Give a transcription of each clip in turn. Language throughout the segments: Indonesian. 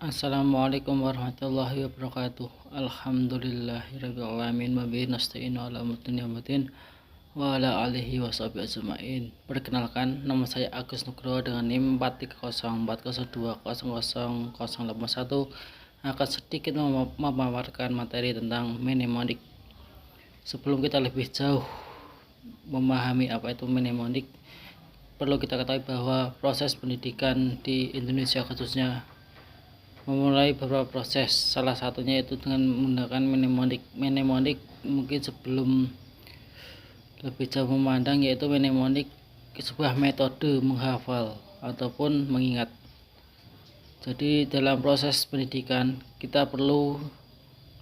Assalamualaikum warahmatullahi wabarakatuh. Alhamdulillahirrahmanirrahim. Wabihi nasta'inu ala mutin wa ala alihi wa sahbihi ajma'in. Perkenalkan, nama saya Agus Nugroho dengan NIM 43040200081 akan sedikit memaparkan materi tentang mnemonik. Sebelum kita lebih jauh memahami apa itu mnemonik, perlu kita ketahui bahwa proses pendidikan di Indonesia khususnya memulai beberapa proses, salah satunya itu dengan menggunakan mnemonik. Mungkin sebelum lebih jauh memandang, yaitu mnemonik sebuah metode menghafal ataupun mengingat. Jadi dalam proses pendidikan kita perlu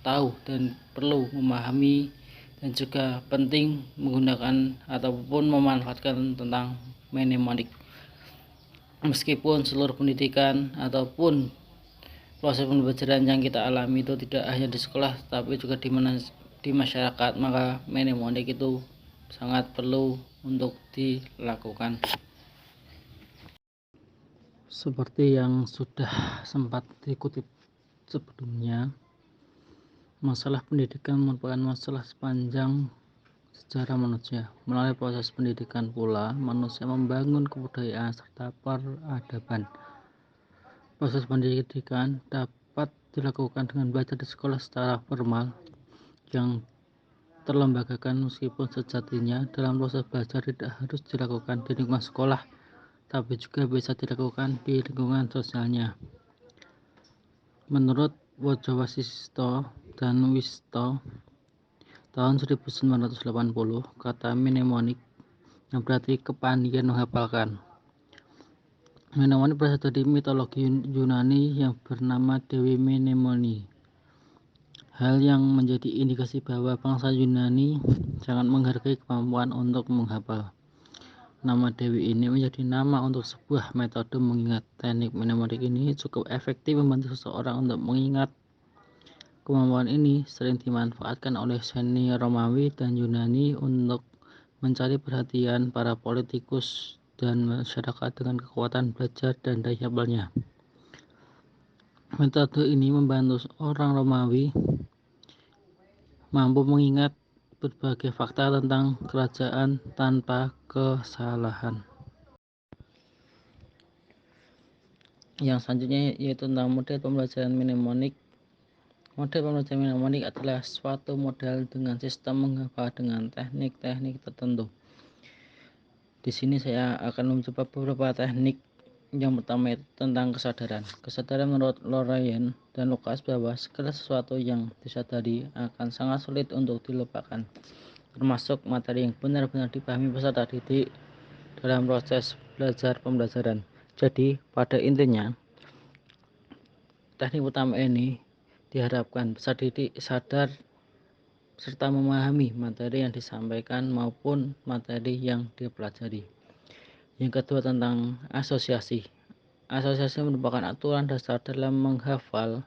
tahu dan perlu memahami dan juga penting menggunakan ataupun memanfaatkan tentang mnemonik. Meskipun seluruh pendidikan ataupun proses pembelajaran yang kita alami itu tidak hanya di sekolah tapi juga di masyarakat, maka mnemonik itu sangat perlu untuk dilakukan. Seperti yang sudah sempat dikutip sebelumnya, masalah pendidikan merupakan masalah sepanjang sejarah manusia. Melalui proses pendidikan pula manusia membangun kebudayaan serta peradaban. Proses pendidikan dapat dilakukan dengan belajar di sekolah secara formal yang terlembagakan, meskipun sejatinya dalam proses belajar tidak harus dilakukan di lingkungan sekolah, tapi juga bisa dilakukan di lingkungan sosialnya. Menurut Wojowasisto dan Wisto tahun 1980, kata mnemonik yang berarti kepandaian menghafalkan. Mnemonik berasal dari mitologi Yunani yang bernama Dewi Mnemoni. Hal yang menjadi indikasi bahwa bangsa Yunani sangat menghargai kemampuan untuk menghafal. Nama Dewi ini menjadi nama untuk sebuah metode mengingat. Teknik mnemonik ini cukup efektif membantu seseorang untuk mengingat. Kemampuan ini sering dimanfaatkan oleh senior Romawi dan Yunani untuk mencari perhatian para politikus dan masyarakat dengan kekuatan belajar dan daya hafalnya. Metode ini membantu orang Romawi mampu mengingat berbagai fakta tentang kerajaan tanpa kesalahan. Yang selanjutnya yaitu tentang model pembelajaran mnemonik. Model pembelajaran mnemonik adalah suatu model dengan sistem menghafal dengan teknik-teknik tertentu. Di sini saya akan mencoba beberapa teknik. Yang pertama itu tentang kesadaran. Kesadaran menurut Lorraine dan Lucas bahwa segala sesuatu yang disadari akan sangat sulit untuk dilupakan, termasuk materi yang benar-benar dipahami peserta didik dalam proses belajar pembelajaran. Jadi pada intinya teknik utama ini diharapkan peserta didik sadar serta memahami materi yang disampaikan maupun materi yang dipelajari. Yang kedua tentang asosiasi. Asosiasi merupakan aturan dasar dalam menghafal,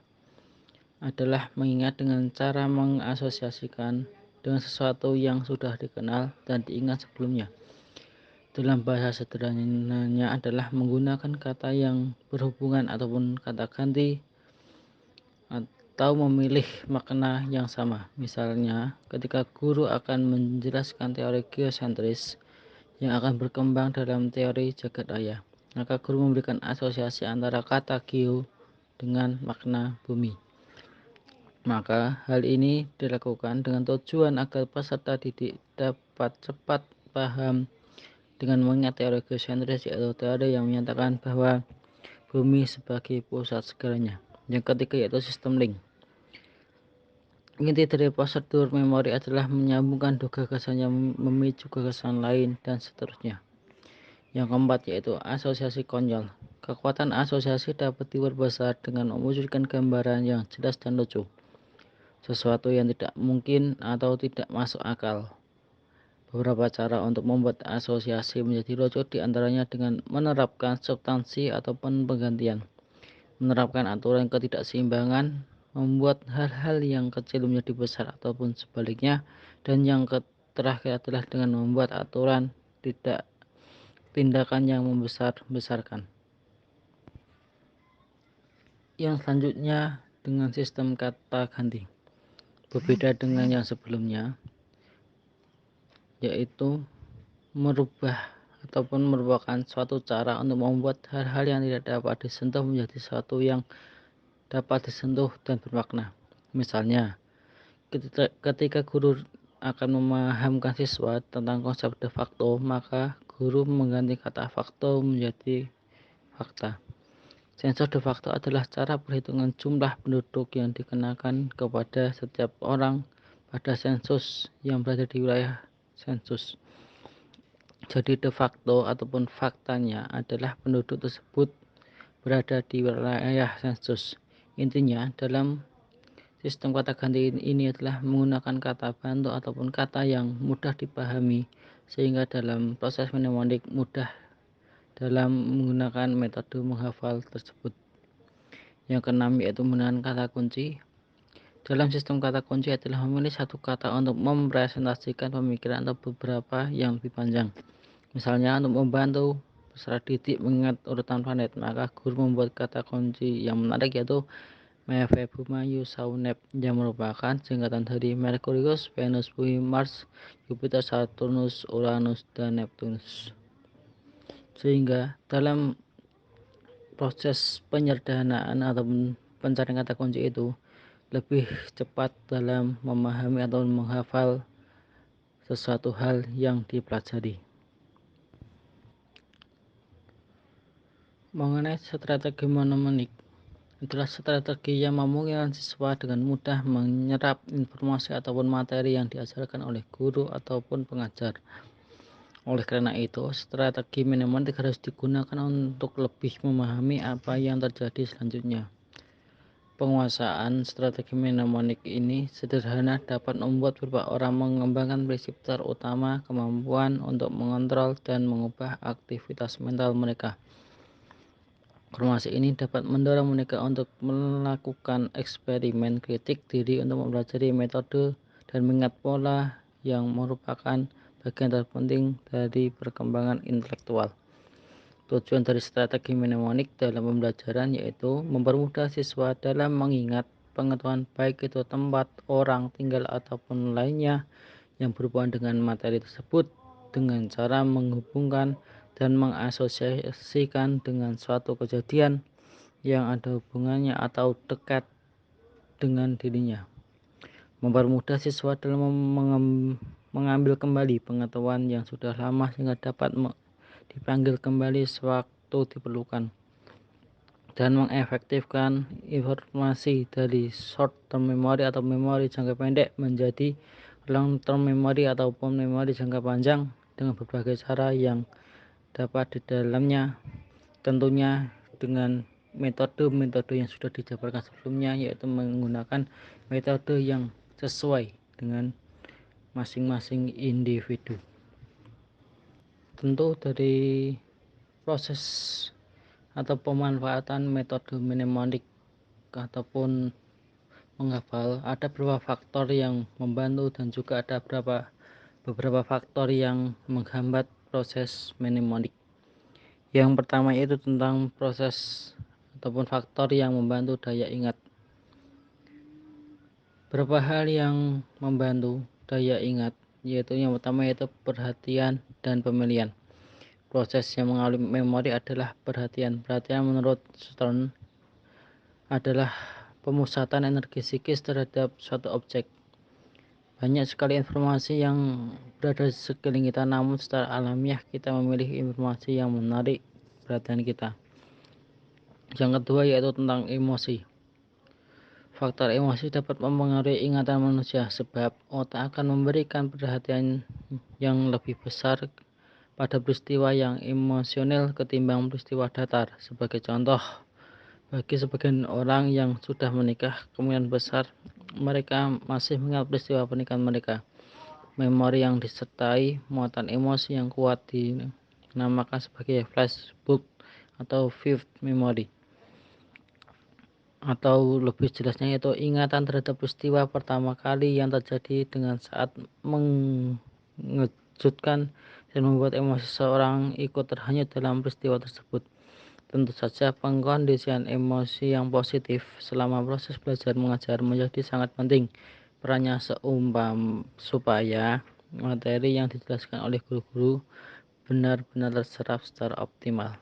adalah mengingat dengan cara mengasosiasikan dengan sesuatu yang sudah dikenal dan diingat sebelumnya. Dalam bahasa sederhananya adalah menggunakan kata yang berhubungan ataupun kata ganti atau memilih makna yang sama. Misalnya, ketika guru akan menjelaskan teori geosentris yang akan berkembang dalam teori jagat raya, maka guru memberikan asosiasi antara kata geo dengan makna bumi. Maka hal ini dilakukan dengan tujuan agar peserta didik dapat cepat paham dengan mengingat teori geosentris, yaitu teori yang menyatakan bahwa bumi sebagai pusat segalanya. Yang ketiga yaitu sistem link. Inti dari prosedur memori adalah menyambungkan dua gagasan yang memicu gagasan lain dan seterusnya. Yang keempat yaitu asosiasi konyol. Kekuatan asosiasi dapat diperbesar dengan mewujudkan gambaran yang jelas dan lucu, sesuatu yang tidak mungkin atau tidak masuk akal. Beberapa cara untuk membuat asosiasi menjadi lucu diantaranya dengan menerapkan substansi ataupun penggantian, menerapkan aturan ketidakseimbangan, membuat hal-hal yang kecil menjadi besar ataupun sebaliknya, dan yang terakhir adalah dengan membuat aturan tindakan yang membesar-besarkan. Yang selanjutnya dengan sistem kata ganti. Berbeda dengan yang sebelumnya, yaitu merubah ataupun merupakan suatu cara untuk membuat hal-hal yang tidak dapat disentuh menjadi sesuatu yang dapat disentuh dan bermakna. Misalnya, ketika guru akan memahamkan siswa tentang konsep de facto, maka guru mengganti kata facto menjadi fakta. Sensus de facto adalah cara perhitungan jumlah penduduk yang dikenakan kepada setiap orang pada sensus yang berada di wilayah sensus. Jadi de facto ataupun faktanya adalah penduduk tersebut berada di wilayah sensus. Intinya, dalam sistem kata ganti ini adalah menggunakan kata bantu ataupun kata yang mudah dipahami, sehingga dalam proses mnemonik mudah dalam menggunakan metode menghafal tersebut. Yang keenam yaitu menggunakan kata kunci. Dalam sistem kata kunci adalah memilih satu kata untuk mempresentasikan pemikiran atau beberapa yang lebih panjang. Misalnya, untuk membantu secara didik mengingat urutan planet, maka guru membuat kata kunci yang menarik yaitu Mefebuma Yusaunep, yang merupakan singkatan dari Merkurius, Venus, Bumi, Mars, Jupiter, Saturnus, Uranus, dan Neptunus. Sehingga dalam proses penyederhanaan ataupun pencarian kata kunci itu lebih cepat dalam memahami atau menghafal sesuatu hal yang dipelajari. Mengenai strategi mnemonik adalah strategi yang memungkinkan siswa dengan mudah menyerap informasi ataupun materi yang diajarkan oleh guru ataupun pengajar. Oleh karena itu, strategi mnemonik harus digunakan untuk lebih memahami apa yang terjadi selanjutnya. Penguasaan strategi mnemonik ini sederhana dapat membuat beberapa orang mengembangkan prinsip terutama kemampuan untuk mengontrol dan mengubah aktivitas mental mereka. Informasi ini dapat mendorong mereka untuk melakukan eksperimen kritik diri untuk mempelajari metode dan mengingat pola yang merupakan bagian terpenting dari perkembangan intelektual. Tujuan dari strategi mnemonik dalam pembelajaran yaitu mempermudah siswa dalam mengingat pengetahuan baik itu tempat, orang, tinggal, ataupun lainnya yang berhubungan dengan materi tersebut dengan cara menghubungkan dan mengasosiasikan dengan suatu kejadian yang ada hubungannya atau dekat dengan dirinya. Mempermudah siswa dalam mengambil kembali pengetahuan yang sudah lama sehingga dapat dipanggil kembali sewaktu diperlukan, dan mengefektifkan informasi dari short term memory atau memori jangka pendek menjadi long term memory ataupun memori jangka panjang dengan berbagai cara yang dapat di dalamnya, tentunya dengan metode-metode yang sudah dijabarkan sebelumnya, yaitu menggunakan metode yang sesuai dengan masing-masing individu. Tentu dari proses atau pemanfaatan metode mnemonik ataupun menghafal ada beberapa faktor yang membantu dan juga ada beberapa faktor yang menghambat proses mnemonik. Yang pertama yaitu tentang proses ataupun faktor yang membantu daya ingat. Beberapa hal yang membantu daya ingat yaitu yang pertama yaitu perhatian dan pemilihan. Proses yang mengalami memori adalah perhatian. Perhatian menurut Stern adalah pemusatan energi psikis terhadap suatu objek. Banyak sekali informasi yang berada di sekeliling kita, namun secara alamiah kita memilih informasi yang menarik perhatian kita. Yang kedua yaitu tentang emosi. Faktor emosi dapat mempengaruhi ingatan manusia sebab otak akan memberikan perhatian yang lebih besar pada peristiwa yang emosional ketimbang peristiwa datar. Sebagai contoh, bagi sebagian orang yang sudah menikah, kemungkinan besar mereka masih mengingat peristiwa pernikahan mereka. Memori yang disertai muatan emosi yang kuat dinamakan sebagai flashbulb atau vivid memory. Atau lebih jelasnya yaitu ingatan terhadap peristiwa pertama kali yang terjadi dengan saat mengejutkan dan membuat emosi seseorang ikut terhanyut dalam peristiwa tersebut. Tentu saja pengkondisian emosi yang positif selama proses belajar mengajar menjadi sangat penting. Perannya supaya materi yang dijelaskan oleh guru-guru benar-benar terserap secara optimal.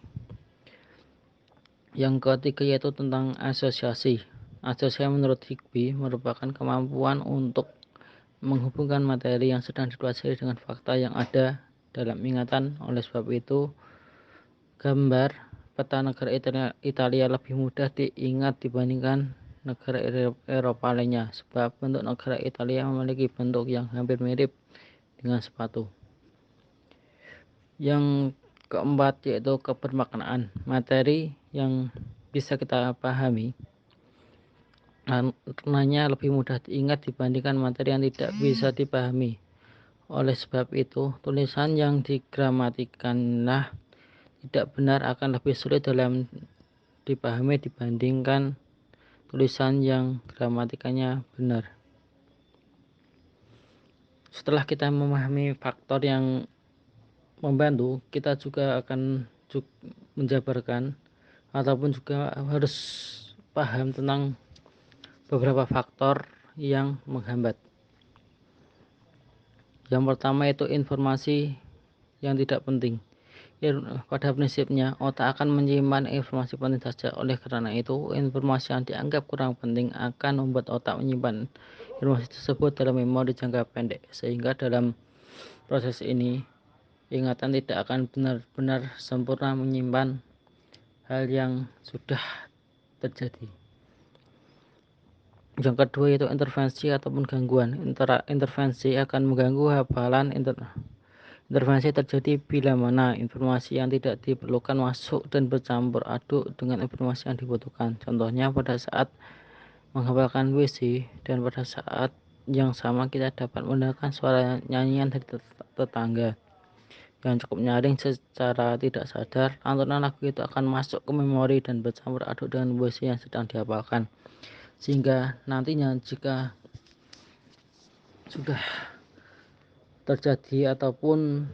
Yang ketiga yaitu tentang asosiasi. Asosiasi menurut Higby merupakan kemampuan untuk menghubungkan materi yang sedang dipelajari dengan fakta yang ada dalam ingatan. Oleh sebab itu, gambar peta negara Italia lebih mudah diingat dibandingkan negara Eropa lainnya, sebab bentuk negara Italia memiliki bentuk yang hampir mirip dengan sepatu. Yang keempat yaitu kebermaknaan. Materi yang bisa kita pahami karenanya lebih mudah diingat dibandingkan materi yang tidak bisa dipahami. Oleh sebab itu, tulisan yang digramatikanlah tidak benar akan lebih sulit dalam dipahami dibandingkan tulisan yang gramatikanya benar. Setelah kita memahami faktor yang membantu, kita juga akan menjabarkan ataupun juga harus paham tentang beberapa faktor yang menghambat. Yang pertama itu informasi yang tidak penting. Pada prinsipnya, otak akan menyimpan informasi penting saja. Oleh karena itu, informasi yang dianggap kurang penting akan membuat otak menyimpan informasi tersebut dalam memori jangka pendek, sehingga dalam proses ini ingatan tidak akan benar-benar sempurna menyimpan hal yang sudah terjadi. Yang kedua yaitu intervensi ataupun gangguan. Intervensi akan mengganggu hafalan. Intervensi terjadi bila mana informasi yang tidak diperlukan masuk dan bercampur aduk dengan informasi yang dibutuhkan. Contohnya pada saat menghafalkan WC dan pada saat yang sama kita dapat mendengarkan suara nyanyian dari tetangga yang cukup nyaring. Secara tidak sadar, lantunan lagu itu akan masuk ke memori dan bercampur aduk dengan WC yang sedang dihafalkan, sehingga nantinya jika sudah terjadi ataupun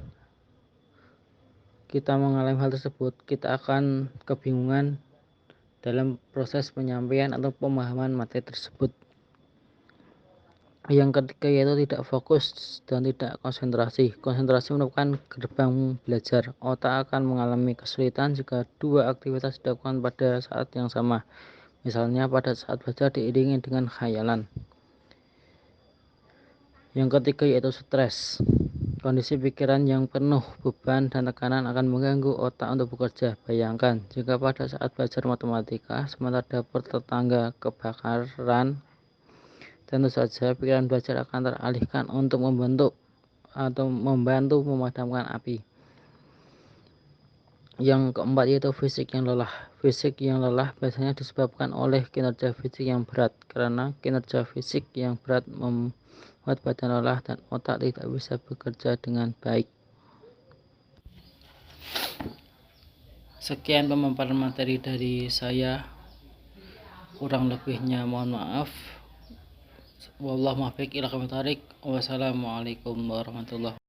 kita mengalami hal tersebut, kita akan kebingungan dalam proses penyampaian atau pemahaman materi tersebut. Yang ketiga yaitu tidak fokus dan tidak konsentrasi. Konsentrasi merupakan gerbang belajar. Otak akan mengalami kesulitan jika dua aktivitas dilakukan pada saat yang sama. Misalnya pada saat belajar diiringi dengan khayalan. Yang ketiga yaitu stres. Kondisi pikiran yang penuh beban dan tekanan akan mengganggu otak untuk bekerja. Bayangkan jika pada saat belajar matematika sementara dapur tetangga kebakaran, tentu saja pikiran belajar akan teralihkan untuk membantu memadamkan api. Yang keempat yaitu fisik yang lelah. Fisik yang lelah biasanya disebabkan oleh kinerja fisik yang berat. Karena kinerja fisik yang berat membuat badan lelah dan otak tidak bisa bekerja dengan baik. Sekian pemaparan materi dari saya. Kurang lebihnya mohon maaf. Wallahu muwaffiq ila aqwamit thoriq. Wassalamualaikum warahmatullahi wabarakatuh.